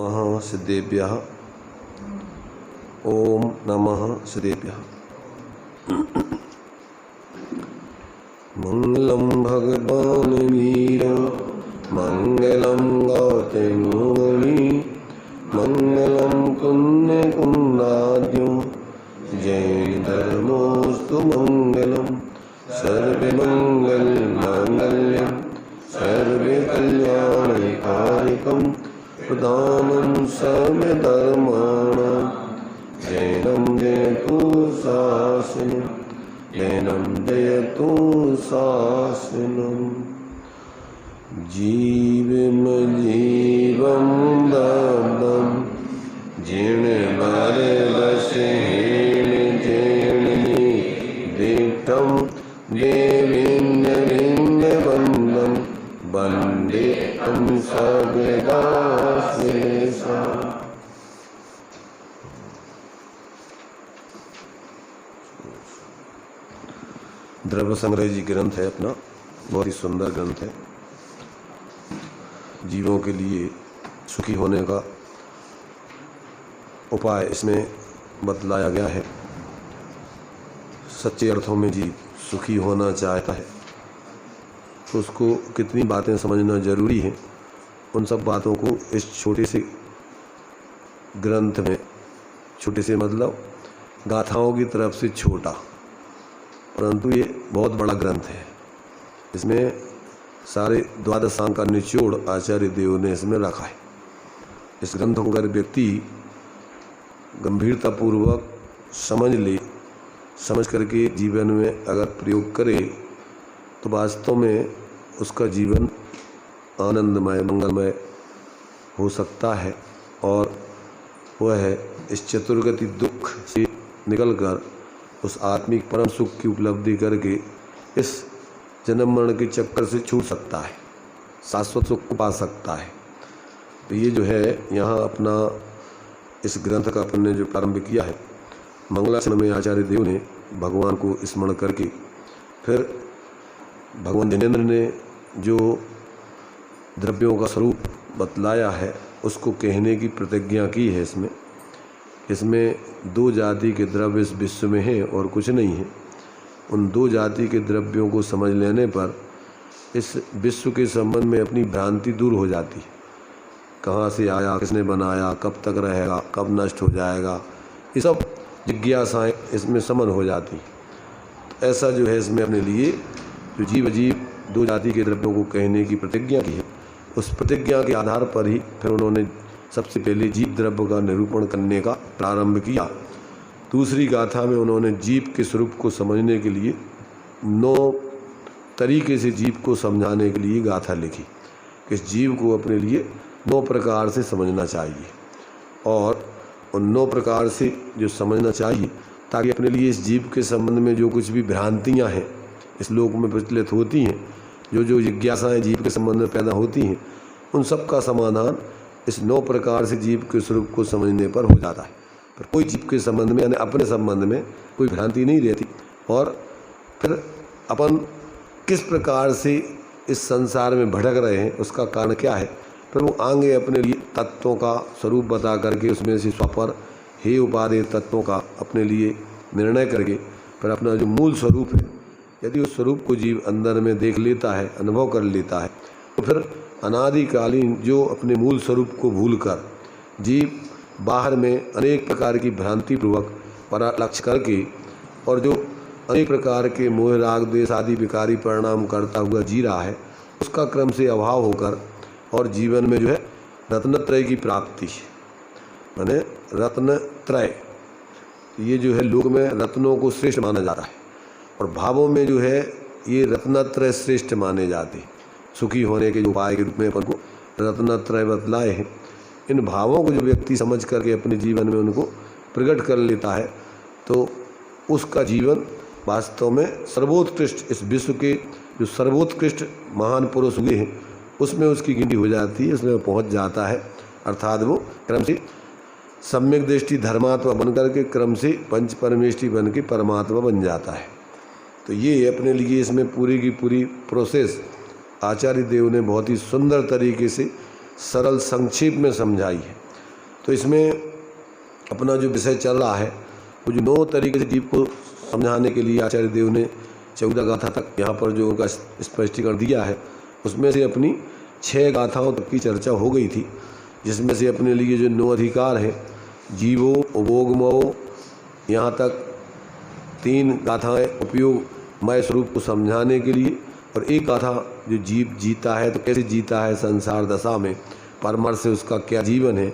नमः सिद्धेभ्यः। ओम नमः सिद्धेभ्यः। मंगलम भगवान वीर मंगलम गौतमी मंगलम पुण्य पुण्डाद्यो जैन धर्मोस्तु मंगलम सर्वे मंगल मांगल्यम सर्वे कल्याणकारिकम प्रदानं सर्वे धर्माणां जैनं जयतु शासनं जैनं जयतु शासनं। जीवं जीवं ददं जीर्णमरवशेन जीर्णनि दीप्तं देवीन्द्रलिङ्गवन्दं वन्दे तं सर्वदा शेषा। द्रव्य संग्रह जी ग्रंथ है अपना, बहुत ही सुंदर ग्रंथ है। जीवों के लिए सुखी होने का उपाय इसमें बतलाया गया है। सच्चे अर्थों में जीव सुखी होना चाहता है तो उसको कितनी बातें समझना जरूरी है, उन सब बातों को इस छोटे से ग्रंथ में, छोटे से मतलब गाथाओं की तरफ से छोटा, परंतु ये बहुत बड़ा ग्रंथ है। इसमें सारे द्वादशांग का निचोड़ आचार्य देव ने इसमें रखा है। इस ग्रंथ को अगर व्यक्ति गंभीरतापूर्वक समझ ले, समझ करके जीवन में अगर प्रयोग करे तो वास्तव में उसका जीवन आनंदमय मंगलमय हो सकता है और वह इस चतुर्गति दुख से निकलकर उस आत्मिक परम सुख की उपलब्धि करके इस जन्म मरण के चक्कर से छूट सकता है, शाश्वत सुख को पा सकता है। तो ये जो है यहाँ अपना इस ग्रंथ का अपन ने जो प्रारंभ किया है, मंगलाचरण में आचार्य देव ने भगवान को स्मरण करके फिर भगवान जिनेन्द्र ने जो द्रव्यों का स्वरूप बतलाया है उसको कहने की प्रतिज्ञा की है। इसमें दो जाति के द्रव्य इस विश्व में हैं और कुछ नहीं है। उन दो जाति के द्रव्यों को समझ लेने पर इस विश्व के संबंध में अपनी भ्रांति दूर हो जाती है। कहाँ से आया, किसने बनाया, कब तक रहेगा, कब नष्ट हो जाएगा, ये सब जिज्ञासाएँ इसमें समन हो जाती। तो ऐसा जो है इसमें अपने लिए जो जीव अजीब दो जाति के द्रव्यों को कहने की प्रतिज्ञा की है, उस प्रतिज्ञा के आधार पर ही फिर उन्होंने सबसे पहले जीव द्रव्य का निरूपण करने का प्रारंभ किया। दूसरी गाथा में उन्होंने जीव के स्वरूप को समझने के लिए 9 तरीके से जीव को समझाने के लिए गाथा लिखी कि इस जीव को अपने लिए 9 प्रकार से समझना चाहिए और उन 9 प्रकार से जो समझना चाहिए ताकि अपने लिए इस जीव के संबंध में जो कुछ भी भ्रांतियाँ हैं इस लोक में प्रचलित होती हैं, जो जिज्ञासाएँ जीव के संबंध में पैदा होती हैं, उन सब का समाधान इस 9 प्रकार से जीव के स्वरूप को समझने पर हो जाता है। पर कोई जीव के संबंध में यानी अपने संबंध में कोई भ्रांति नहीं रहती और फिर अपन किस प्रकार से इस संसार में भटक रहे हैं उसका कारण क्या है, फिर वो आगे अपने लिए तत्वों का स्वरूप बता करके उसमें से स्वपर हे उपादेय तत्वों का अपने लिए निर्णय करके फिर अपना जो मूल स्वरूप है, यदि उस स्वरूप को जीव अंदर में देख लेता है, अनुभव कर लेता है, तो फिर अनादिकालीन जो अपने मूल स्वरूप को भूलकर जीव बाहर में अनेक प्रकार की भ्रांति पूर्वक परालक्ष्य करके और जो अनेक प्रकार के मोह राग द्वेष आदि विकारी परिणाम करता हुआ जी रहा है, उसका क्रम से अभाव होकर और जीवन में जो है रत्नत्रय की प्राप्ति, माने रत्नत्रय, ये जो है लोक में रत्नों को श्रेष्ठ माना जाता है और भावों में जो है ये रत्नत्रय श्रेष्ठ माने जाते हैं। सुखी होने के जो उपाय के रूप में अपन को रत्नत्रय बतलाए हैं। इन भावों को जो व्यक्ति समझ करके अपने जीवन में उनको प्रकट कर लेता है तो उसका जीवन वास्तव में सर्वोत्कृष्ट, इस विश्व के जो सर्वोत्कृष्ट महान पुरुष हुए हैं उसमें उसकी गिनती हो जाती है, उसमें पहुंच जाता है। अर्थात वो क्रम से सम्यक दृष्टि धर्मात्मा बन करके क्रम से पंच परमेष्टि बन के परमात्मा बन जाता है। तो ये अपने लिए इसमें पूरी की पूरी प्रोसेस आचार्य देव ने बहुत ही सुंदर तरीके से सरल संक्षेप में समझाई है। तो इसमें अपना जो विषय चल रहा है वो जो 9 तरीके से जीव को समझाने के लिए आचार्य देव ने 14 गाथा तक यहाँ पर जो उनका स्पष्टीकरण दिया है, उसमें से अपनी 6 गाथाओं तक की चर्चा हो गई थी, जिसमें से अपने लिए जो 9 अधिकार हैं, जीवो, उपभोगमो, यहाँ तक 3 गाथाएँ उपयोगमय स्वरूप को समझाने के लिए, और एक गाथा जो जीव जीता है तो कैसे जीता है संसार दशा में, परमार्थ से उसका क्या जीवन है।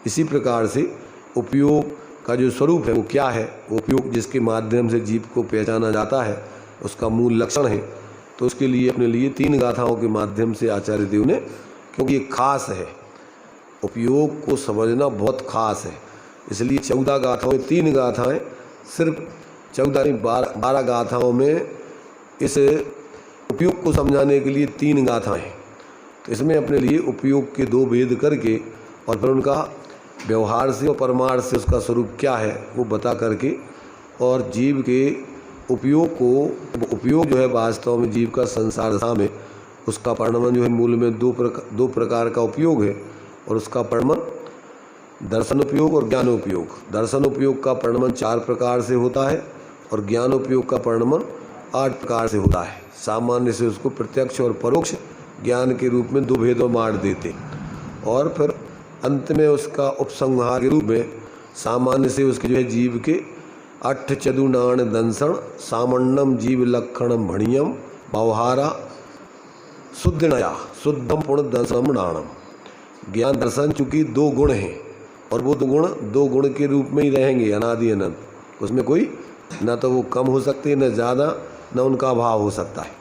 इसी प्रकार से उपयोग का जो स्वरूप है वो क्या है, उपयोग जिसके माध्यम से जीव को पहचाना जाता है, उसका मूल लक्षण है। तो उसके लिए अपने लिए 3 गाथाओं के माध्यम से आचार्य देव ने, क्योंकि ये खास है, उपयोग को समझना बहुत खास है, इसलिए 14 गाथाओं में 3 गाथाएँ, सिर्फ 14 नहीं 12 गाथाओं में इस उपयोग को समझाने के लिए 3 गाथाएँ। तो इसमें अपने लिए उपयोग के 2 भेद करके और फिर उनका व्यवहार से और परमार्थ से उसका स्वरूप क्या है वो बता करके, और जीव के उपयोग जो है वास्तव में जीव का संसार दशा में उसका परिणमन जो है मूल में 2 प्रकार का उपयोग है, और उसका परिणमन दर्शन उपयोग और ज्ञान उपयोग। दर्शन उपयोग का परिणमन 4 प्रकार से होता है और ज्ञान उपयोग का परिणमन 8 प्रकार से होता है। सामान्य से उसको प्रत्यक्ष और परोक्ष ज्ञान के रूप में 2 भेदों में बांट देते, और फिर अंत में उसका उपसंहार के रूप में सामान्य से उसके जो है जीव के 8 चतुर्णान दंसन सामण्यम जीव लक्षणम भणियम व्यवहारा शुद्धनया शुद्धम पुण्य दंसनम नाणम। ज्ञान दर्शन चूँकि 2 गुण हैं, और वो 2 गुण के रूप में ही रहेंगे अनादि अनंत, उसमें कोई न तो वो कम हो सकते न ज़्यादा, न उनका अभाव हो सकता है।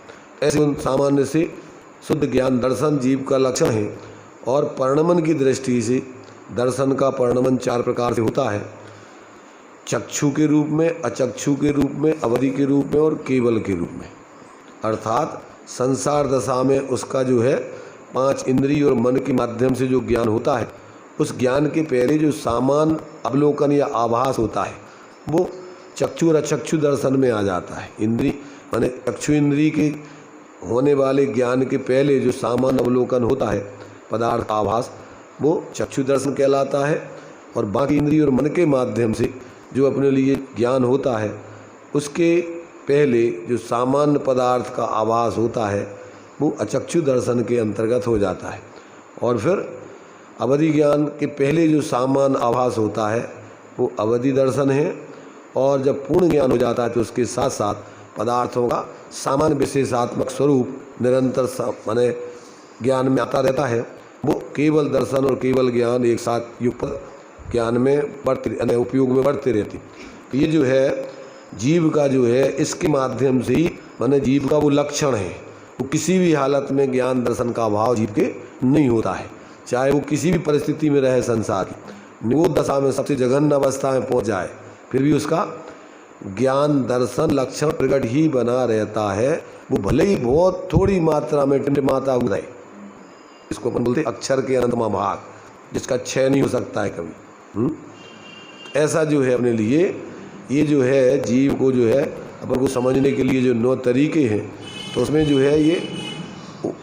ऐसे उन सामान्य से शुद्ध ज्ञान दर्शन जीव का लक्षण है, और परिणमन की दृष्टि से दर्शन का परिणमन 4 प्रकार से होता है, चक्षु के रूप में, अचक्षु के रूप में, अवधि के रूप में और केवल के रूप में। अर्थात संसार दशा में उसका जो है 5 इंद्रिय और मन के माध्यम से जो ज्ञान होता है, उस ज्ञान के पहले जो सामान अवलोकन या आभास होता है वो चक्षु और अचक्षु दर्शन में आ जाता है। इंद्रिय माने चक्षु इंद्रिय के होने वाले ज्ञान के पहले जो सामान अवलोकन होता है, पदार्थ आभास, वो चक्षु दर्शन कहलाता है, और बाकी इंद्रिय और मन के माध्यम से जो अपने लिए ज्ञान होता है उसके पहले जो सामान्य पदार्थ का आभास होता है वो अचक्षु दर्शन के अंतर्गत हो जाता है। और फिर अवधि ज्ञान के पहले जो सामान्य आभास होता है वो अवधि दर्शन है, और जब पूर्ण ज्ञान हो जाता है तो उसके साथ साथ पदार्थों का सामान्य विशेषात्मक स्वरूप निरंतर माने ज्ञान में आता रहता है, वो केवल दर्शन और केवल ज्ञान एक साथ युक्त ज्ञान में बढ़ते उपयोग में बढ़ते रहते। तो ये जो है जीव का जो है इसके माध्यम से ही माने जीव का वो लक्षण है, वो किसी भी हालत में ज्ञान दर्शन का अभाव जीव के नहीं होता है, चाहे वो किसी भी परिस्थिति में रहे संसार की, निगोद दशा में सबसे जघन्य अवस्था में पहुँच जाए, फिर भी उसका ज्ञान दर्शन लक्षण प्रकट ही बना रहता है। वो भले ही बहुत थोड़ी मात्रा में टिमटिमाता हुआ है, इसको अपन बोलते अक्षर के अनंतमा भाग, जिसका क्षय नहीं हो सकता है कभी। ऐसा जो है अपने लिए ये जो है जीव को जो है अपन को समझने के लिए जो 9 तरीके हैं, तो उसमें जो है ये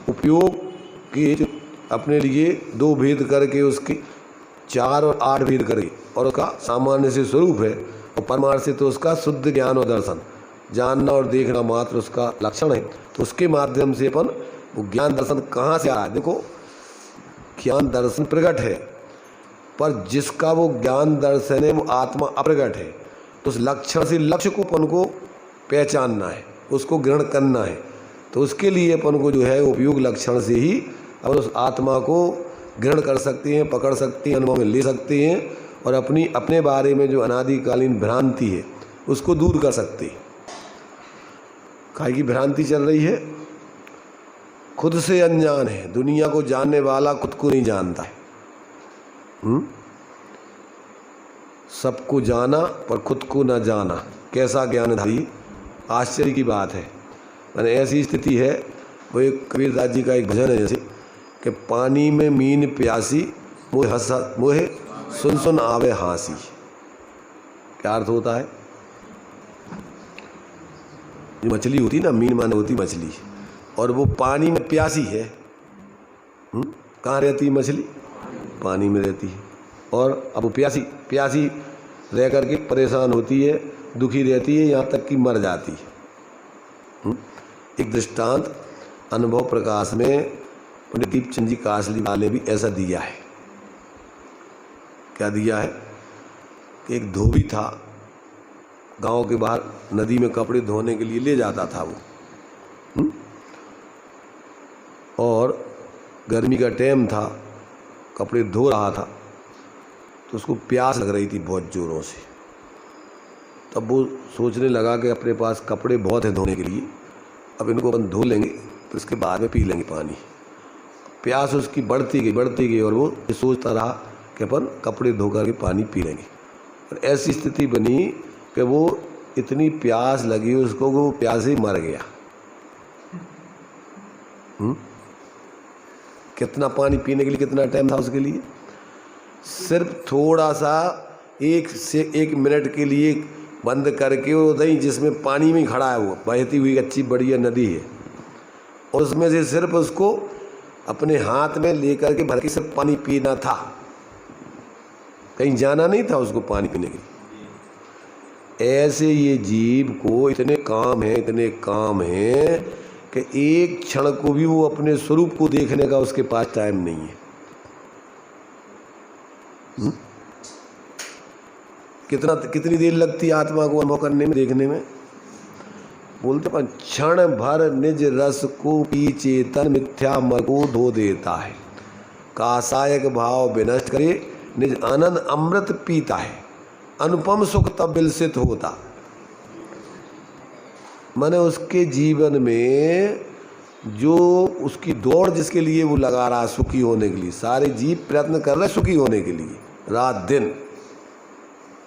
उपयोग के जो अपने लिए 2 भेद करके उसके 4 और 8 भेद करके, और उसका सामान्य से स्वरूप है, और परमार्थ से तो उसका शुद्ध ज्ञान और दर्शन, जानना और देखना मात्र उसका लक्षण है। तो उसके माध्यम से अपन वो ज्ञान दर्शन कहाँ से आ रहा है, देखो ज्ञान दर्शन प्रकट है, पर जिसका वो ज्ञान दर्शन है वो आत्मा अप्रगट है, तो उस लक्षण से लक्ष्य को अपन को पहचानना है, उसको ग्रहण करना है। तो उसके लिए अपन को जो है उपयोग लक्षण से ही अपन उस आत्मा को ग्रहण कर सकते हैं, पकड़ सकते हैं, अनुभव में ले सकते हैं, और अपने बारे में जो अनादिकालीन भ्रांति है उसको दूर कर सकते हैं। काहे की भ्रांति चल रही है, खुद से अनजान है, दुनिया को जानने वाला खुद को नहीं जानता है। सबको जाना पर खुद को न जाना, कैसा ज्ञानधारी, आश्चर्य की बात है। मैंने ऐसी स्थिति है, वो एक कबीरदास जी का एक भजन है, जैसे कि पानी में मीन प्यासी मोहे सुन सुन आवे हाँसी। क्या अर्थ होता है, जो मछली होती ना, मीन माने होती मछली, और वो पानी में प्यासी है। कहाँ रहती है मछली, पानी में रहती है। और अब वो प्यासी प्यासी रह करके परेशान होती है, दुखी रहती है, यहाँ तक कि मर जाती है। एक दृष्टांत अनुभव प्रकाश में पंडित दीपचंद जी कासली वाले भी ऐसा दिया है। क्या दिया है कि एक धोबी था, गांव के बाहर नदी में कपड़े धोने के लिए ले जाता था वो, और गर्मी का टाइम था, कपड़े धो रहा था, तो उसको प्यास लग रही थी बहुत ज़ोरों से। तब वो सोचने लगा कि अपने पास कपड़े बहुत हैं धोने के लिए, अब इनको अपन धो लेंगे तो इसके बाद में पी लेंगे पानी। प्यास उसकी बढ़ती गई और वो सोचता रहा कि अपन कपड़े धो करके पानी पी लेंगे। और ऐसी स्थिति बनी कि वो इतनी प्यास लगी उसको, वो प्यास ही मर गया। कितना पानी पीने के लिए कितना टाइम था उसके लिए? सिर्फ थोड़ा सा 1 मिनट के लिए बंद करके वो नहीं, जिसमें पानी में खड़ा है, वो बहती हुई अच्छी बढ़िया नदी है, और उसमें से सिर्फ उसको अपने हाथ में लेकर के भर के सिर्फ पानी पीना था, कहीं जाना नहीं था उसको पानी पीने के लिए। ऐसे ये जीव को इतने काम हैं कि एक क्षण को भी वो अपने स्वरूप को देखने का उसके पास टाइम नहीं है। कितनी देर लगती है आत्मा को अनुभव करने में, देखने में? बोलते पर क्षण भर निज रस को पी चेतन मिथ्या मन को धो देता है, कासायक भाव विनष्ट करे निज आनंद अमृत पीता है, अनुपम सुख तब विलसित होता। माने उसके जीवन में जो उसकी दौड़ जिसके लिए वो लगा रहा सुखी होने के लिए, सारे जीव प्रयत्न कर रहे सुखी होने के लिए रात दिन,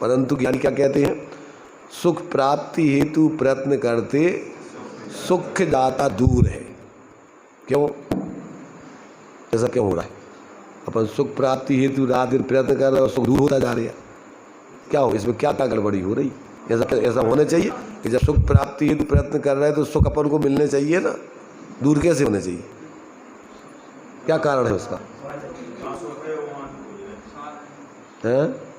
परंतु ज्ञानी क्या कहते हैं? सुख प्राप्ति हेतु प्रयत्न करते सुख जाता दूर है। क्यों ऐसा क्यों हो रहा है? अपन सुख प्राप्ति हेतु रात दिन प्रयत्न कर रहे हैं और सुख दूर होता जा रहा है। क्या हो, इसमें क्या गड़बड़ी हो रही? ऐसा होना चाहिए कि जब सुख प्राप्ति हेतु प्रयत्न कर रहे हैं तो सुख अपन को मिलने चाहिए ना, दूर कैसे होने चाहिए? क्या कारण है उसका? है?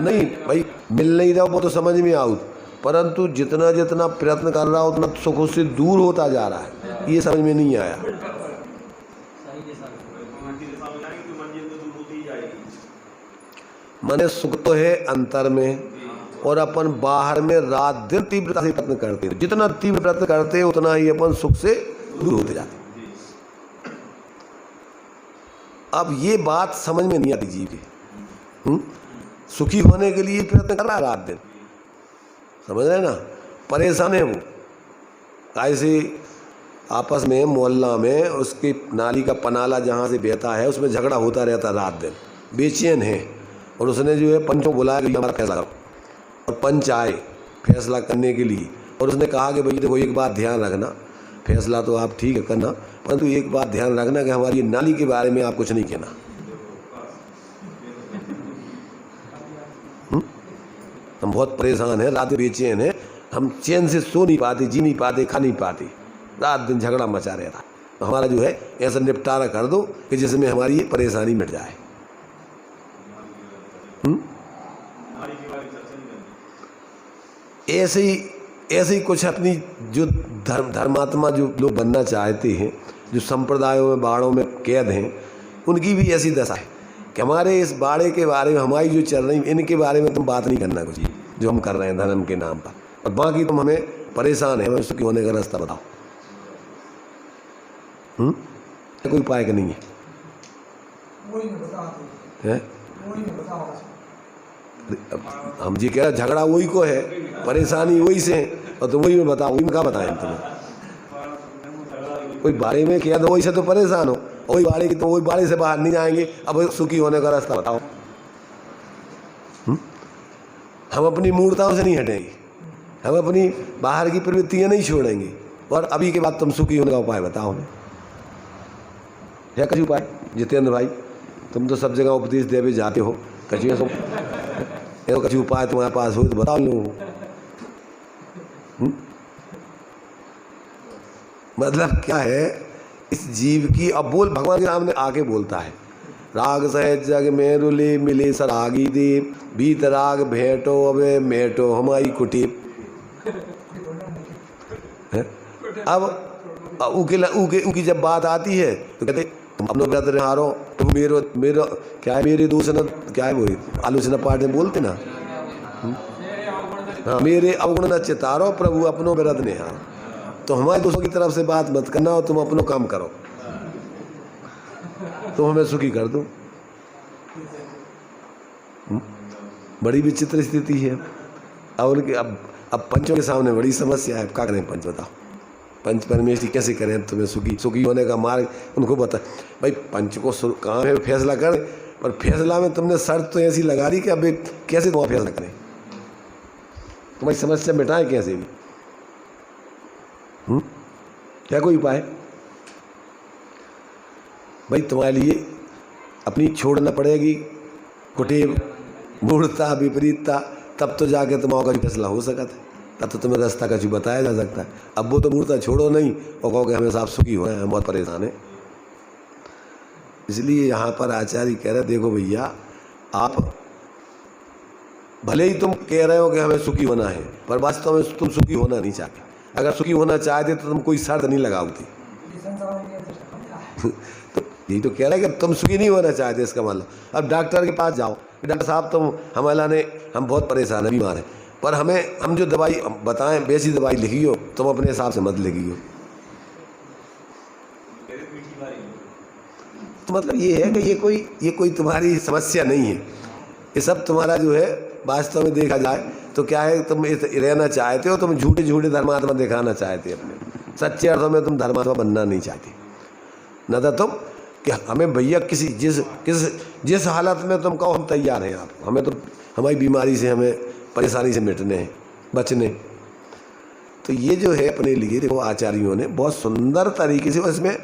नहीं भाई, मिल नहीं रहा वो तो समझ में आऊँ, परंतु जितना जितना प्रयत्न कर रहा उतना सुख उससे दूर होता जा रहा है, ये समझ में नहीं आया। माने सुख तो है अंतर में, और अपन बाहर में रात दिन तीव्रता से प्रयत्न करते हैं। जितना तीव्र प्रयत्न करते हैं उतना ही अपन सुख से दूर होते जाते हैं। अब ये बात समझ में नहीं आती जीव की। सुखी होने के लिए प्रयत्न कर रहा है रात दिन, समझ रहे ना? परेशान है वो, ऐसे आपस में मोहल्ला में उसकी नाली का पनाला जहाँ से बहता है उसमें झगड़ा होता रहता रात दिन, बेचैन है। और उसने जो है पंचों बुलाया कि हमारा फैसला करो, और पंच आए फैसला करने के लिए, और उसने कहा कि भाई देखो एक बात ध्यान रखना, फैसला तो आप ठीक है करना, परंतु एक बात ध्यान रखना कि हमारी नाली के बारे में आप कुछ नहीं कहना। हम बहुत परेशान हैं, रात बेचैन हैं, हम चैन से सो नहीं पाते, जी नहीं पाते, खा नहीं पाते, रात दिन झगड़ा मचा रहता। तो हमारा जो है ऐसा निपटारा कर दो कि जिसमें हमारी ये परेशानी मिट जाए। ऐसे ही कुछ अपनी जो धर्मात्मा जो लोग बनना चाहते हैं, जो संप्रदायों में बाड़ों में कैद हैं, उनकी भी ऐसी दशा है कि हमारे इस बाड़े के बारे में, हमारी जो चल रही इनके बारे में तुम बात नहीं करना कुछ, जो हम कर रहे हैं धर्म के नाम पर, और बाकी तुम हमें परेशान है, हमें सुखी होने का रास्ता बताओ। कोई उपाय का नहीं है, हम जी कह रहे झगड़ा वही को है, परेशानी वही से है, और तुम वही में बताओ, वही में क्या बताएं तुम्हें? कोई बाड़े में किया तो वही से तो परेशान हो, वही बाड़े की तो वही बाड़े से बाहर नहीं जाएंगे, अब सुखी होने का रास्ता बताओ। हम अपनी मूर्ताओं से नहीं हटेंगे, हम अपनी बाहर की प्रवृत्तियां नहीं छोड़ेंगे, और अभी के बाद तुम सुखी होने का उपाय बताओ हमें। है कछु उपाय? जितेंद्र भाई, तुम तो सब जगह उपदेश देवे जाते हो, कछु उपाय तुम्हारे पास हो तो बताओ लो। मतलब क्या है इस जीव की, अब बोल भगवान के सामने आके बोलता है, राग सहज जग में रुले मिले सरागी देव, बीत राग भेंटो अबे मेटो हमारी कुटीर। अब उनकी जब बात आती है तो कहते तुम अपनो व्रत निहारो, तुम मेरो क्या है, मेरे दोष न क्या है, वो आलोचना पाठ में बोलते ना, हाँ, मेरे अवगुण न चितारो प्रभु अपनो व्रत निहारो। तो हमारे दोस्तों की तरफ से बात मत करना और तुम अपनो काम करो, तुम हमें सुखी कर दो। बड़ी विचित्र स्थिति है। अब उनके अब पंचों के सामने बड़ी समस्या है, क्या करें पंच बताओ, पंच परमेश्वरी कैसे करें तुम्हें सुखी होने का मार्ग उनको बता। भाई पंच को काम है फैसला कर, पर फैसला में तुमने शर्त तो ऐसी लगा दी कि अब कैसे तुम्हारा फैसला करें, तुम्हारी समस्या मिटाएं कैसे भी, क्या कोई उपाय? भाई तुम्हारे लिए अपनी छोड़ना पड़ेगी कुटीर मूढ़ता विपरीतता, तब तो जाके तुम्हारा फैसला हो सकता है, तब तो तुम्हें रास्ता का चीज बताया जा सकता है। अब वो तो मूर्ता छोड़ो नहीं और कहो कि हमें साफ सुखी हो, हम बहुत परेशान हैं। इसलिए यहाँ पर आचार्य कह रहे देखो भैया, आप भले ही तुम कह रहे हो कि हमें सुखी होना है, पर वास्तव में तुम सुखी होना नहीं चाहते। अगर सुखी होना चाहते तो तुम कोई शर्त नहीं लगाओगे। तो यही तो कह रहा है कि तुम सुखी नहीं होना चाहते, इसका मतलब अब डॉक्टर के पास जाओ, डॉक्टर साहब तुम हम बहुत परेशान है, बीमार है, पर हम जो दवाई बताएं वैसी दवाई लिखी हो, तुम अपने हिसाब से मत लिखी हो। तो मतलब ये है कि ये कोई तुम्हारी समस्या नहीं है, ये सब तुम्हारा जो है वास्तव में देखा जाए तो क्या है, तुम रहना चाहते हो, तुम झूठे धर्मात्मा दिखाना चाहते हो, अपने सच्चे अर्थों में तुम धर्मात्मा बनना नहीं चाहते। न तो तुम कि हमें भैया जिस हालत में तुम कहो हम तैयार हैं, आप हमें तो हमारी बीमारी से हमें परेशानी से मिटने हैं, बचने। तो ये जो है अपने लिए देखो आचार्यों ने बहुत सुंदर तरीके से, इसमें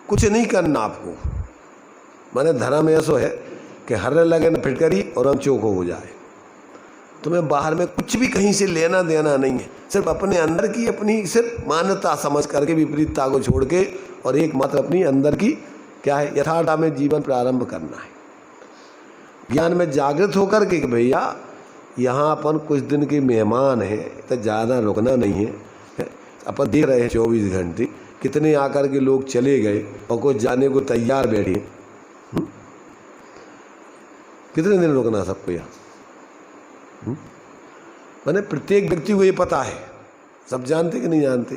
कुछ नहीं करना आपको, माने धर्म ऐसा है कि हर लगे न फिटकरी और हम चोखो हो जाए। तुम्हें बाहर में कुछ भी कहीं से लेना देना नहीं है, सिर्फ अपने अंदर की अपनी सिर्फ मान्यता समझ करके विपरीतता को छोड़ के और एकमात्र अपनी अंदर की क्या है यथार्थ में जीवन प्रारंभ करना है। ज्ञान में जागृत होकर के भैया यहाँ अपन कुछ दिन के मेहमान हैं, तो ज़्यादा रुकना नहीं है। अपन देख रहे हैं 24 घंटे कितने आकर के लोग चले गए और कुछ जाने को तैयार बैठे। कितने दिन रुकना सबको यहाँ? मैंने प्रत्येक व्यक्ति को ये पता है, सब जानते कि नहीं जानते?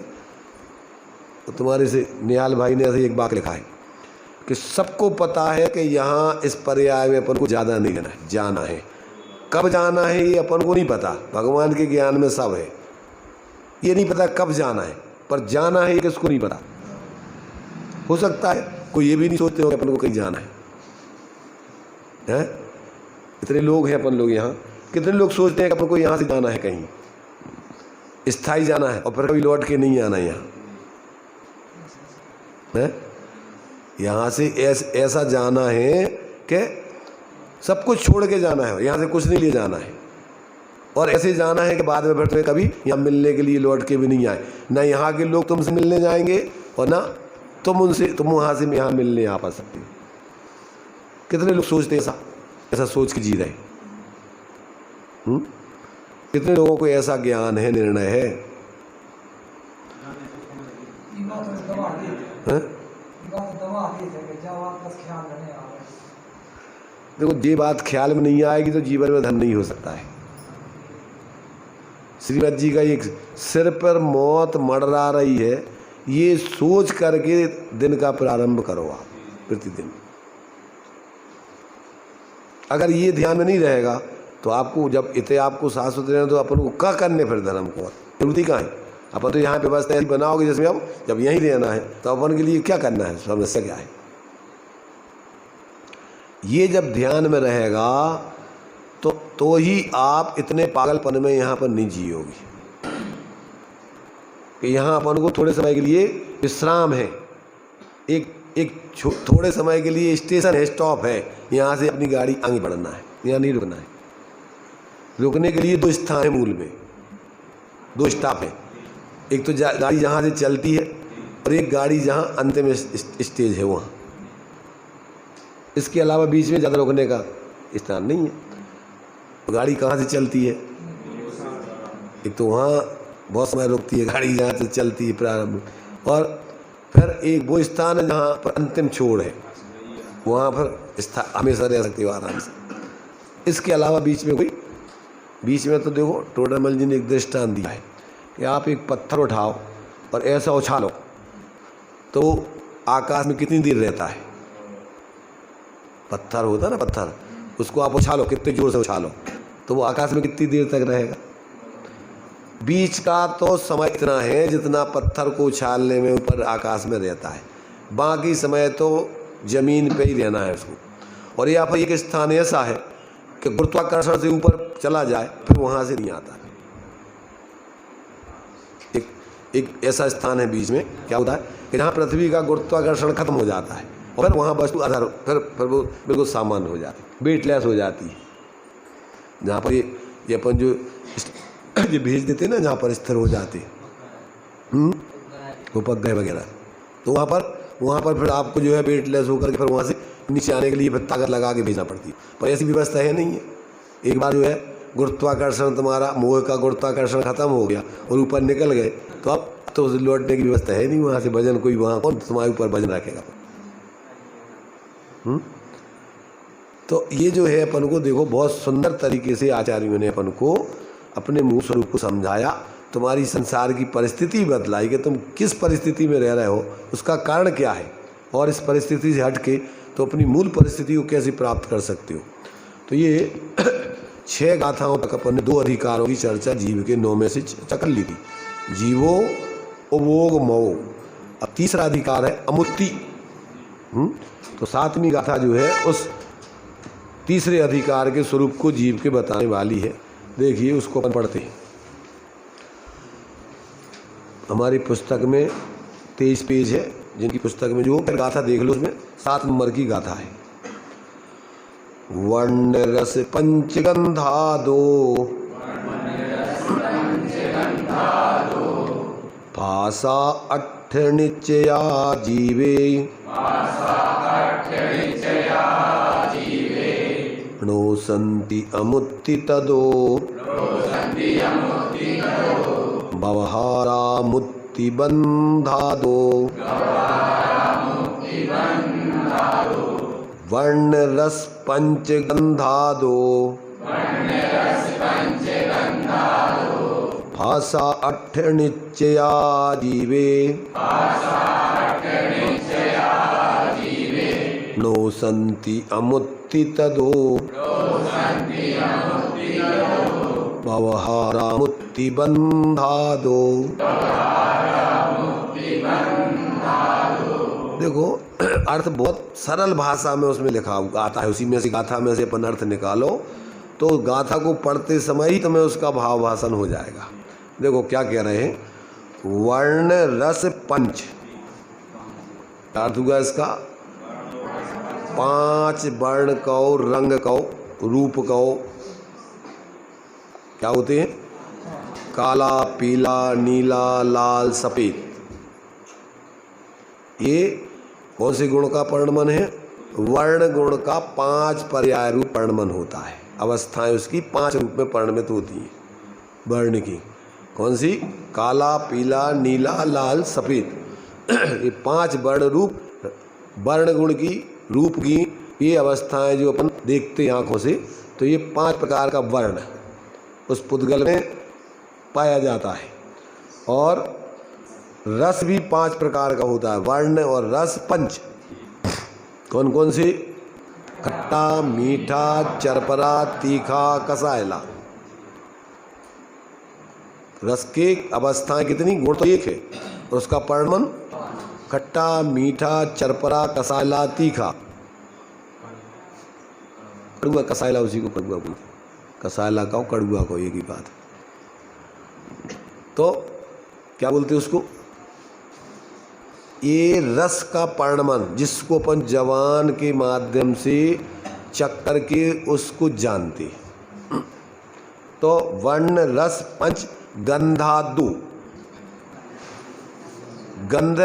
तो तुम्हारे से निहाल भाई ने ऐसे एक बात लिखा है कि सबको पता है कि यहाँ इस पर्याय में अपन को ज़्यादा नहीं जाना है। कब जाना है ये अपन को नहीं पता, भगवान के ज्ञान में सब है। ये नहीं पता कब जाना है, पर जाना है ये किसको नहीं पता। हो सकता है कोई ये भी नहीं सोचते हो कि अपन को कहीं जाना है। इतने लोग हैं अपन लोग यहाँ, कितने लोग सोचते हैं कि अपन को यहाँ से जाना है कहीं स्थायी जाना है और फिर कभी लौट के नहीं आना यहाँ है। यहाँ से ऐसा जाना है कि सब कुछ छोड़ के जाना है, यहाँ से कुछ नहीं ले जाना है। और ऐसे जाना है कि बाद में फिर तुम्हें कभी यहाँ मिलने के लिए लौट के भी नहीं आए, ना यहाँ के लोग तुमसे मिलने जाएंगे और ना तुम वहाँ से यहाँ मिलने आ पा सकते हो। कितने लोग सोचते ऐसा सोच के जी रहे। कितने लोगों को ऐसा ज्ञान है, निर्णय है? देखो ये बात ख्याल में नहीं आएगी तो जीवन में धन नहीं हो सकता है। श्रीमद जी का एक सिर पर मौत मंडरा रही है, ये सोच करके दिन का प्रारंभ करो आप प्रतिदिन। अगर ये ध्यान में नहीं रहेगा तो आपको जब इतने आपको शाश्वत रहना तो अपन को क्या करने फिर धर्म को जरूरत कहाँ है। अपन तो यहाँ व्यवस्था ऐसी बनाओगे जिसमें अब जब यहीं रहना है तो अपन के लिए क्या करना है, समस्या क्या है। ये जब ध्यान में रहेगा तो ही आप इतने पागलपन में यहाँ पर नहीं जियोगे कि यहाँ अपन को थोड़े समय के लिए विश्राम है, एक थोड़े समय के लिए स्टेशन है, स्टॉप है, यहाँ से अपनी गाड़ी आगे बढ़ना है, यहाँ नहीं रुकना है। रुकने के लिए 2 स्थान है, मूल में 2 स्टॉप है। एक तो गाड़ी जहाँ से चलती है और एक गाड़ी जहाँ अंतिम स्टेज है वहाँ। इसके अलावा बीच में ज़्यादा रुकने का स्थान नहीं है। तो गाड़ी कहाँ से चलती है? एक तो वहाँ बहुत समय रुकती है गाड़ी जहाँ से चलती है प्रारंभ, और फिर एक वो स्थान है जहाँ पर अंतिम छोड़ है, वहाँ पर हमेशा रह सकती हो आराम से। इसके अलावा बीच में तो देखो टोडरमल जी ने एक दृष्टांत दिया है कि आप एक पत्थर उठाओ और ऐसा उछालो तो आकाश में कितनी देर रहता है। पत्थर होता है ना, पत्थर, उसको आप उछालो, कितने जोर से उछालो तो वो आकाश में कितनी देर तक रहेगा। बीच का तो समय इतना है जितना पत्थर को उछालने में ऊपर आकाश में रहता है, बाकी समय तो जमीन पे ही रहना है उसको। और यहाँ पर एक स्थान ऐसा है कि गुरुत्वाकर्षण से ऊपर चला जाए फिर वहाँ से नहीं आता। एक ऐसा स्थान है बीच में, क्या होता है कि जहाँ पृथ्वी का गुरुत्वाकर्षण खत्म हो जाता है और फिर वहाँ वस्तु आधार फिर वो बिल्कुल सामान्य हो जाती है, वेटलेस हो जाती है। जहाँ पर ये अपन जो भेज देते हैं ना, जहाँ पर स्थिर हो जाते उपग्रह वगैरह, तो वहाँ पर फिर आपको जो है वेटलेस होकर के फिर वहाँ से नीचे आने के लिए फिर ताकत लगा के भेजना पड़ती है। पर ऐसी व्यवस्था है नहीं है। एक बार जो है गुरुत्वाकर्षण, तुम्हारा मोह का गुरुत्वाकर्षण खत्म हो गया और ऊपर निकल गए तो अब तो लौटने की व्यवस्था है नहीं वहाँ से। वजन कोई वहाँ कौन तुम्हारे ऊपर वजन रखेगा। तो ये जो है अपन को देखो बहुत सुंदर तरीके से आचार्यों ने अपन को अपने मूल स्वरूप को समझाया। तुम्हारी संसार की परिस्थिति बतलाई कि तुम किस परिस्थिति में रह रहे हो, उसका कारण क्या है, और इस परिस्थिति से हट के तो अपनी मूल परिस्थिति को कैसे प्राप्त कर सकते हो। तो ये 6 गाथाओं तक अपन ने 2 अधिकारों की चर्चा जीव के 9 में से कर ली थी, जीवो उपभोग मोह। अब तीसरा अधिकार है अमुक्ति। तो 7वीं गाथा जो है उस तीसरे अधिकार के स्वरूप को जीव के बताने वाली है। देखिए उसको अपन पढ़ते हैं। हमारी पुस्तक में 23 पेज है, जिनकी पुस्तक में जो गाथा देख लो उसमें 7 नंबर की गाथा है। वर्ण रस पंचगंधा दो, भाषा 8 निश्चया जीवे, नो संति अमुत्ति तदो, व्यवहारा मुक्ति बंधादो, वर्ण रस पंचगंधादो, भाषा 8 निश्चया जीवे, नो संति अमुत्ति तदो, व्यवहारा मुक्ति बंधादो। देखो अर्थ बहुत सरल भाषा में उसमें लिखा आता है, उसी में से गाथा में से अपन अर्थ निकालो तो गाथा को पढ़ते समय ही तुम्हें उसका भाव भाषण हो जाएगा। देखो क्या कह रहे हैं, वर्ण रस पंच, अर्थ हुआ इसका 5 वर्ण कहो, रंग कहो, रूप कहो, क्या होते हैं, काला, पीला, नीला, लाल, सफ़ेद। ये कौन से गुण का परिणमन है? वर्ण गुण का 5 पर्याय रूप परिणमन होता है। अवस्थाएं उसकी 5 रूप में परिणमित होती हैं वर्ण की। कौन सी? काला, पीला, नीला, लाल, सफ़ेद। ये 5 वर्ण रूप, वर्ण गुण की, रूप की ये अवस्थाएं जो अपन देखते हैं आँखों से, तो ये 5 प्रकार का वर्ण उस पुद्गल में पाया जाता है। और रस भी 5 प्रकार का होता है, वर्ण और रस पंच। कौन कौन से? खट्टा, मीठा, चरपरा, तीखा, कसायला। रस के अवस्थाएं कितनी? गुण तो एक है और उसका परिणमन खट्टा, मीठा, चरपरा, कसायला, तीखा। कड़ुआ, कसायला उसी को कड़ुआ बोलते, कसायला का कड़ुआ को एक ही बात। तो क्या बोलते उसको? ये रस का परिणमन जिसको अपन जवान के माध्यम से चख करके उसको जानते। तो वर्ण रस पंच गंधादु, गंध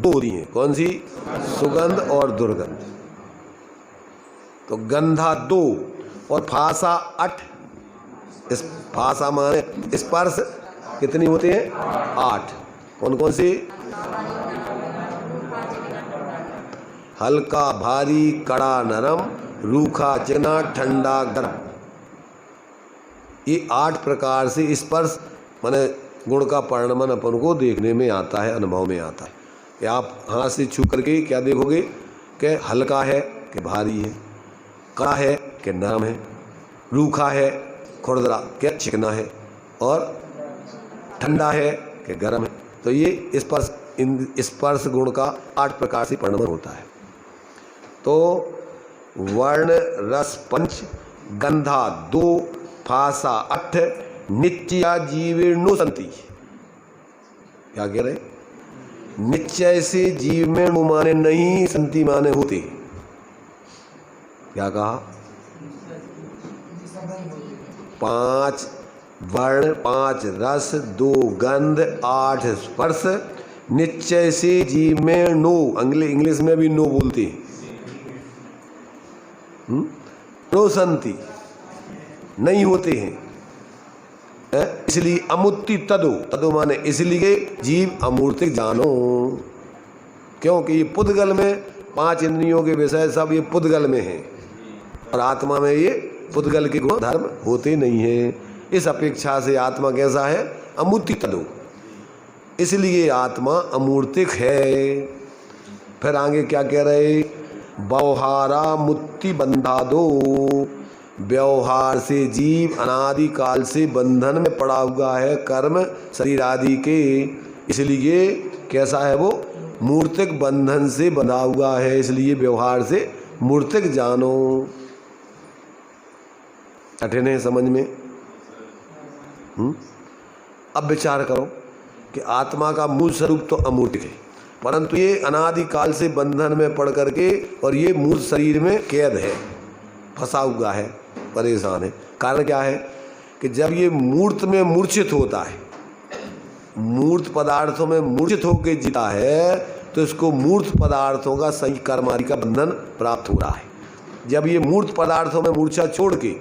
दो होती हैं, कौन सी? सुगंध और दुर्गंध। तो गंधा 2 और फासा 8। इस फासा माने स्पर्श कितनी होते हैं? 8। कौन कौन सी? हल्का भारी, कड़ा नरम, रूखा चिकना, ठंडा गर्म। ये 8 प्रकार से स्पर्श माने गुण का परिणमन अपन को देखने में आता है, अनुभव में आता है। कि आप हाथ से छू करके क्या देखोगे कि हल्का है कि भारी है, कड़ा है कि नरम है, रूखा है खुरदरा क्या चिकना है, और ठंडा है कि गर्म है। तो ये स्पर्श गुण का 8 प्रकार से परिणमन होता है। तो वर्ण रस 5, गंधा 2, फासा 8, नित्या जीवेणु संति। क्या कह रहे? निश्चय से जीव में माने नहीं, संति माने होते। क्या कहा? 5 वर्ण, 5 रस, 2 गंध, 8 स्पर्श, निश्चय से जीव में नो। इंग्लिश में भी नो बोलते हैं, नो संति, नहीं होते हैं। इसलिए अमूर्ति तदो, तदो माने इसलिए जीव अमूर्तिक जानो। क्योंकि ये पुद्गल में 5 इंद्रियों के विषय सब ये पुद्गल में है, और आत्मा में ये पुद्गल के गुण धर्म होते नहीं हैं। इस अपेक्षा से आत्मा कैसा है? अमूर्ति तदो, इसलिए आत्मा अमूर्तिक है। फिर आगे क्या कह रहे? व्यवहारा मुक्ति बंधा दो। व्यवहार से जीव अनादि काल से बंधन में पड़ा हुआ है, कर्म शरीर आदि के। इसलिए कैसा है वो? मूर्तिक बंधन से बंधा हुआ है, इसलिए व्यवहार से मूर्तिक जानो। कठिन है समझ में? अब विचार करो कि आत्मा का मूल स्वरूप तो अमूर्तिक है, परंतु ये अनादि काल से बंधन में पड़ करके और ये मूर्त शरीर में कैद है, फंसा हुआ है, परेशान है। कारण क्या है कि जब ये मूर्त में मूर्छित होता है, मूर्त पदार्थों में मूर्छित होकर जीता है, तो इसको मूर्त पदार्थों का सही कर्म आदि का बंधन प्राप्त हो रहा है। जब ये मूर्त पदार्थों में मूर्छा छोड़ के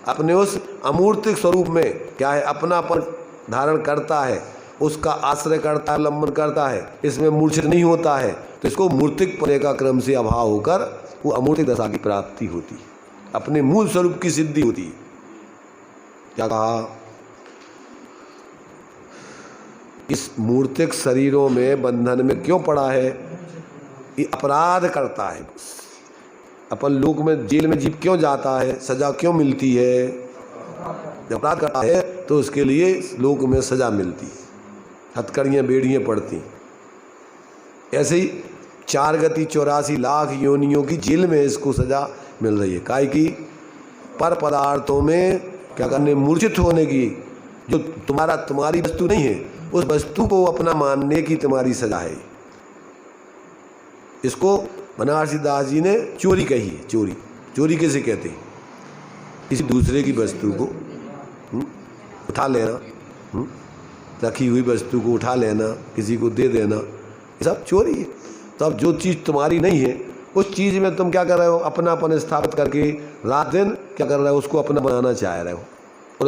अपने उस अमूर्तिक स्वरूप में क्या है अपनापन धारण करता है, उसका आश्रय करता है, लंबन करता है, इसमें मूर्छित नहीं होता है, तो इसको मूर्तिक परे का क्रम से अभाव होकर वो अमूर्तिक दशा की प्राप्ति होती है, अपने मूल स्वरूप की सिद्धि होती है। क्या कहा? इस मूर्तिक शरीरों में बंधन में क्यों पड़ा है? ये अपराध करता है। अपन लोक में जेल में जीव क्यों जाता है? सजा क्यों मिलती है? जब अपराध करता है तो उसके लिए लोक में सजा मिलती है, हथकड़ियाँ बेड़ियाँ पड़ती। ऐसे ही 4 गति 84 लाख योनियों की जेल में इसको सजा मिल रही है। काहे की? पर पदार्थों में क्या करने? मूर्छित होने की। जो तुम्हारी वस्तु नहीं है, उस वस्तु को अपना मानने की तुम्हारी सजा है। इसको बनारसी दास जी ने चोरी कही है। चोरी कैसे कहते हैं? किसी दूसरे की वस्तु को उठा लेना, रखी हुई वस्तु को उठा लेना, किसी को दे देना, ये सब चोरी है। तो अब जो चीज़ तुम्हारी नहीं है, उस चीज़ में तुम क्या कर रहे हो? अपनापन स्थापित करके रात दिन क्या कर रहे हो? उसको अपना बनाना चाह रहे हो, और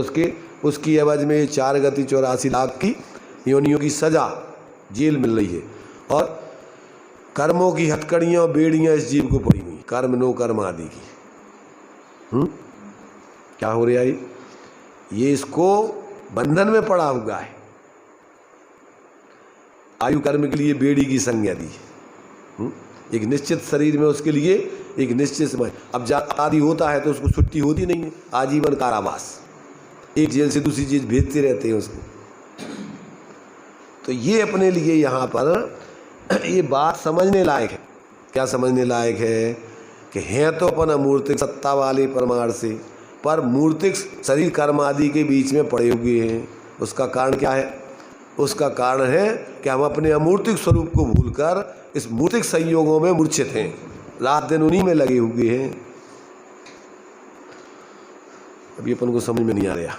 उसकी एवज में 4 गति 84 लाख की योनियों की सजा जेल मिल रही है। और कर्मों की हथकड़ियाँ बेड़ियाँ इस जीव को पड़ी हुई, कर्म नो कर्म आदि की। क्या हो रहा है? ये इसको बंधन में पड़ा हुआ है। आयु कर्म के लिए बेड़ी की संज्ञा दी है। एक निश्चित शरीर में उसके लिए एक निश्चित समय, अब आदि होता है तो उसको छुट्टी होती नहीं है, आजीवन कारावास, एक जेल से दूसरी जेल भेजते रहते हैं उसको। तो ये अपने लिए यहाँ पर ये बात समझने लायक है। क्या समझने लायक है? कि हैं तो अपन अमूर्तिक सत्ता वाले परमार्थ से, पर मूर्तिक शरीर कर्म आदि के बीच में पड़े हुए हैं। उसका कारण क्या है? उसका कारण है कि हम अपने अमूर्तिक स्वरूप को भूलकर इस मूर्तिक संयोगों में मूर्छित हैं, रात दिन उन्हीं में लगे हुए हैं। अभी अपन को समझ में नहीं आ रहा।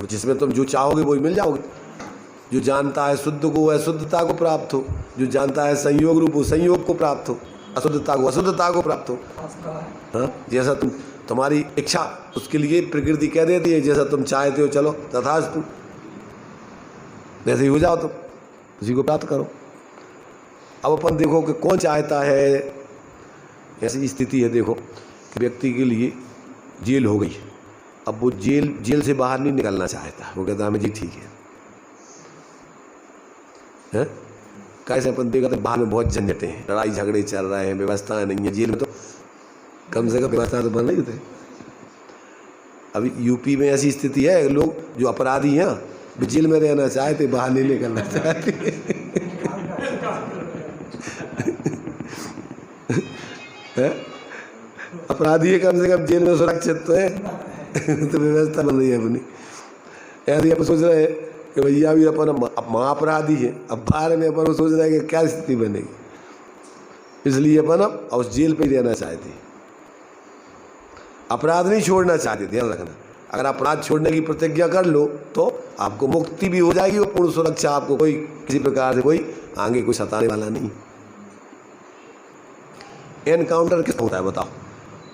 जिसमें तुम जो चाहोगे वही मिल जाओगे। जो जानता है शुद्ध को वह शुद्धता को प्राप्त हो, जो जानता है संयोग रूप वो संयोग को प्राप्त हो, अशुद्धता को अशुद्धता को प्राप्त हो। हाँ, जैसा तुम्हारी इच्छा उसके लिए प्रकृति कह देती है जैसा तुम चाहते हो चलो तथास्तु, वैसे ही हो जाओ, तुम उसी को प्राप्त करो। अब अपन देखो कि कौन चाहता है, ऐसी स्थिति है देखो कि व्यक्ति के लिए जेल हो गई, अब वो जेल से बाहर नहीं निकलना चाहता, वो कहता है जी ठीक है। कैसे अपन देखा तो बाहर में बहुत झंझटें हैं, लड़ाई झगड़े चल रहे हैं, व्यवस्थाएं नहीं है, जेल में तो कम से कम व्यवस्था तो बन रही होती। अभी यूपी में ऐसी स्थिति है, लोग जो अपराधी हैं वो जेल में रहना चाहते, बाहर नहीं निकलना चाहते। अपराधी है कम से कम जेल में सुरक्षित तो है। तो व्यवस्था बन रही है अपनी। ऐसे अपन सोच रहे हैं कि भैया भी अपन महाअपराधी है, अब बाहर में अपन सोच रहे हैं कि क्या स्थिति बनेगी, इसलिए अपन अब उस जेल पे ही रहना चाहते हैं, अपराध नहीं छोड़ना चाहते। ध्यान रखना, अगर अपराध छोड़ने की प्रतिज्ञा कर लो तो आपको मुक्ति भी हो जाएगी और पूर्ण सुरक्षा, आपको कोई किसी प्रकार से कोई आगे कोई सताने वाला नहीं। एनकाउंटर किस होता है बताओ,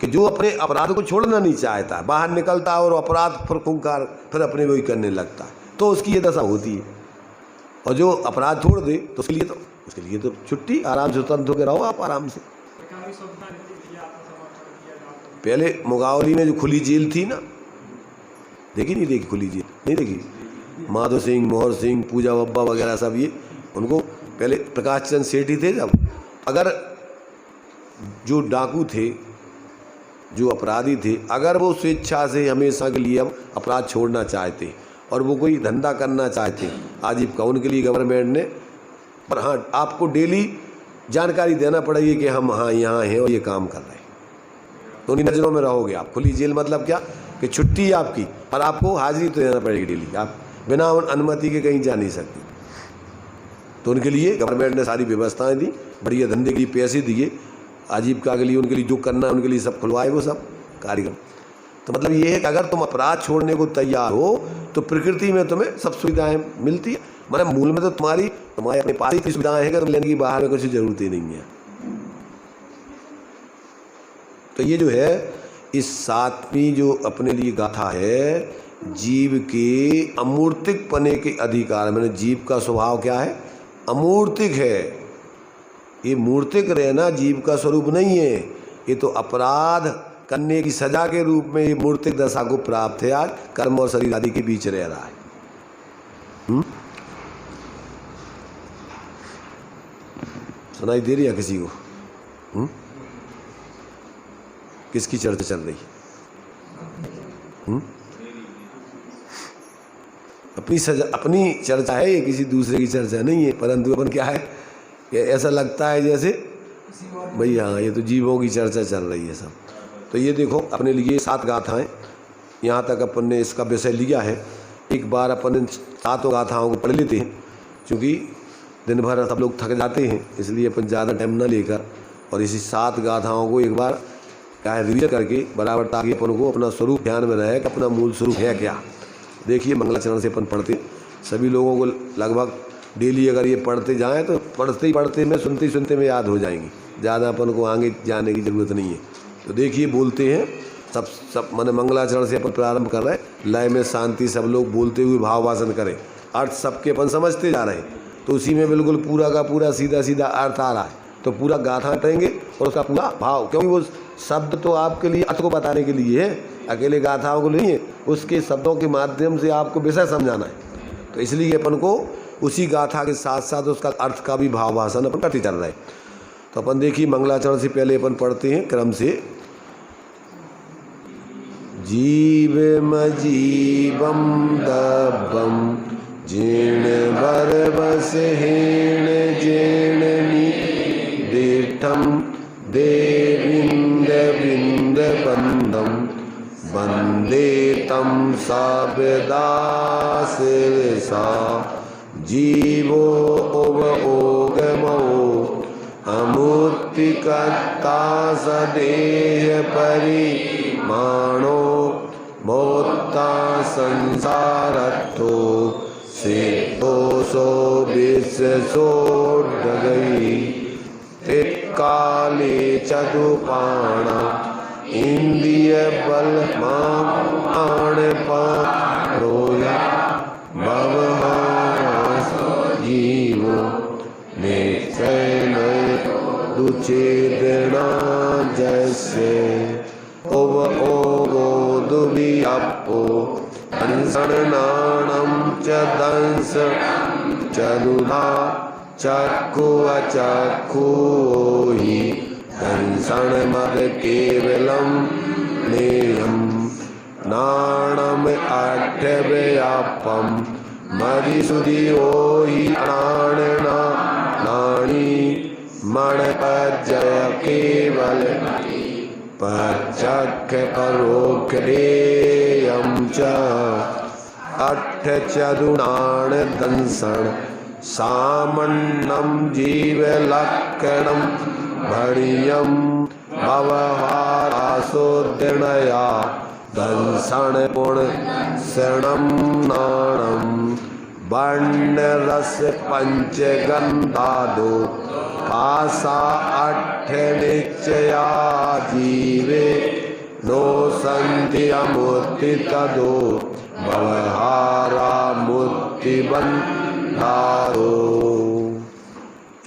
कि जो अपने अपराध को छोड़ना नहीं चाहता, बाहर निकलता है और अपराध पर खूंखार फिर अपने वही करने लगता है, तो उसकी ये दशा होती है। और जो अपराध छोड़ दे तो उसके लिए तो छुट्टी, आराम से स्वतंत्र होकर रहो आप आराम से। पहले मुगावली में जो खुली जेल थी ना, देखी नहीं देखी खुली जेल नहीं देखी, माधो सिंह, मोहर सिंह, पूजा बब्बा वगैरह सब, ये उनको पहले प्रकाश चंद सेठी थे। जब अगर जो डाकू थे, जो अपराधी थे, अगर वो स्वेच्छा से हमेशा के लिए हम अपराध छोड़ना चाहते और वो कोई धंधा करना चाहते आजीविका, उनके लिए गवर्नमेंट ने, पर हाँ आपको डेली जानकारी देना पड़ेगी कि हम हाँ यहाँ हैं और ये काम कर रहे हैं, तो उन्हीं नज़रों में रहोगे आप। खुली जेल मतलब क्या कि छुट्टी है आपकी, पर आपको हाजिरी तो देना पड़ेगी डेली, आप बिना अनुमति के कहीं जा नहीं सकते। तो उनके लिए गवर्नमेंट ने सारी व्यवस्थाएं दी, बढ़िया धंधे के लिए पैसे दिए, आजीविका के लिए उनके लिए जो करना है उनके लिए सब खुलवाए वो सब कार्यक्रम। तो मतलब ये है कि अगर तुम अपराध छोड़ने को तैयार हो तो प्रकृति में तुम्हें सब सुविधाएं मिलती है, मतलब मूल में तो तुम्हारे अपने पास ही सुविधाएं हैं कि तुम लेने की बाहर में कुछ जरूरत ही नहीं है। तो ये जो है इस 7वीं जो अपने लिए गाथा है, जीव के अमूर्तिक पने के अधिकार, मैंने जीव का स्वभाव क्या है, अमूर्तिक है। ये मूर्तिक रहना जीव का स्वरूप नहीं है, ये तो अपराध करने की सजा के रूप में ये मूर्तिक दशा को प्राप्त है, आज कर्म और शरीर आदि के बीच रह रहा है। सुनाई दे रही है किसी को? किसकी चर्चा चल रही है? अपनी चर्चा है, ये किसी दूसरे की चर्चा नहीं है, परंतु अपन क्या है, ये ऐसा लगता है जैसे भाई हाँ ये तो जीवों की चर्चा चल रही है सब। तो ये देखो अपने लिए 7 गाथाएं, यहाँ तक अपन ने इसका विषय लिया है। एक बार अपन इन 7 गाथाओं को पढ़ लेते हैं, क्योंकि दिन भर सब लोग थक जाते हैं, इसलिए अपन ज़्यादा टाइम न लेकर और इसी 7 गाथाओं को एक बार क्या है रिवीजन करके बराबर, ताकि अपन को अपना स्वरूप ध्यान में रहे कि अपना मूल स्वरूप है क्या। देखिए मंगलाचरण से अपन पढ़ते, सभी लोगों को लगभग डेली अगर ये पढ़ते जाएं तो पढ़ते ही पढ़ते में, सुनते ही सुनते में याद हो जाएंगी, ज़्यादा अपन को आगे जाने की ज़रूरत नहीं है। तो देखिए बोलते हैं सब मैंने मंगलाचरण से अपन प्रारंभ कर रहे हैं, लय में शांति, सब लोग बोलते हुए भाव वासन करें, अर्थ सबके अपन समझते जा रहे हैं, तो उसी में बिल्कुल पूरा का पूरा सीधा सीधा अर्थ आ रहा है। तो पूरा गाथा करेंगे और उसका पूरा भाव, क्योंकि वो शब्द तो आपके लिए अर्थ को बताने के लिए है, अकेले गाथाओं को नहीं है, उसके शब्दों के माध्यम से आपको विषय समझाना है। तो इसलिए अपन को उसी गाथा के साथ साथ उसका अर्थ का भी भाव भाषण अपन करते चल रहे हैं। तो अपन देखिए मंगलाचरण से पहले अपन पढ़ते हैं क्रम से। जीवम जीवम दब्बम जीर्ण बरबस हेण जीर्ण निदिठम देविंद विंद बंदम वंदे तम साबदासिरसा जीवो ओगमो अमूर्तिकर्ता सदेह परिमाणो भोक्ता संसारत्थो सिद्धो सो विश्व सो डगई काले चतुपाणा इंद्रिय बल मान पारोया भवहास जीवो निश्चय दुचेदना जैसे ओव ओगो दुबियापो दंसन नाणम च दंस चरुना चक्षु अचक्षु ही दंसन मद केवलम नेयम नाणम अठव्यापम मदिसुधि ओहि प्राणना नाणी मण पजय केवल पचक्ष परोक्ष देयम च अठ चरुणान दंसन सामन्नम जीव लक्षणम भणियम भवहारासो दृढ़या दंसन पुण शरणम नाणम वर्ण रस पंचगंधादो आशा अठ निश्चया जीवे नो संति अमुक्ति तदो भवहारा मुक्ति बंधारो।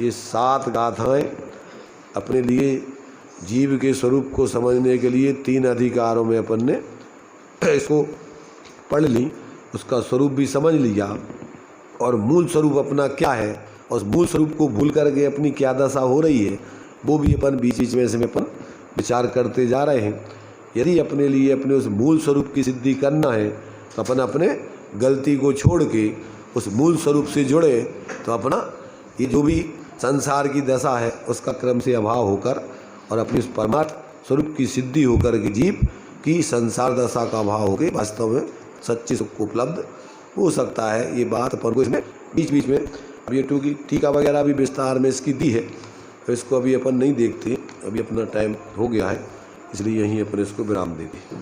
ये 7 गाथाएं अपने लिए जीव के स्वरूप को समझने के लिए 3 अधिकारों में अपन ने इसको पढ़ ली, उसका स्वरूप भी समझ लिया और मूल स्वरूप अपना क्या है और उस मूल स्वरूप को भूल करके अपनी क्या दशा हो रही है वो भी अपन बीच बीच में इसमें अपन विचार करते जा रहे हैं। यदि अपने लिए अपने उस मूल स्वरूप की सिद्धि करना है तो अपन अपने गलती को छोड़ के उस मूल स्वरूप से जुड़े तो अपना ये जो भी संसार की दशा है उसका क्रम से अभाव होकर और अपनी उस परमार्थ स्वरूप की सिद्धि होकर के जीव की संसार दशा का अभाव होकर वास्तव में सच्चे सुख को उपलब्ध हो सकता है। ये बात अपन को इसमें बीच बीच में अब ये की टीका वगैरह भी विस्तार में इसकी दी है, तो इसको अभी अपन नहीं देखते, अभी अपना टाइम हो गया है इसलिए यहीं अपन इसको विराम देते हैं।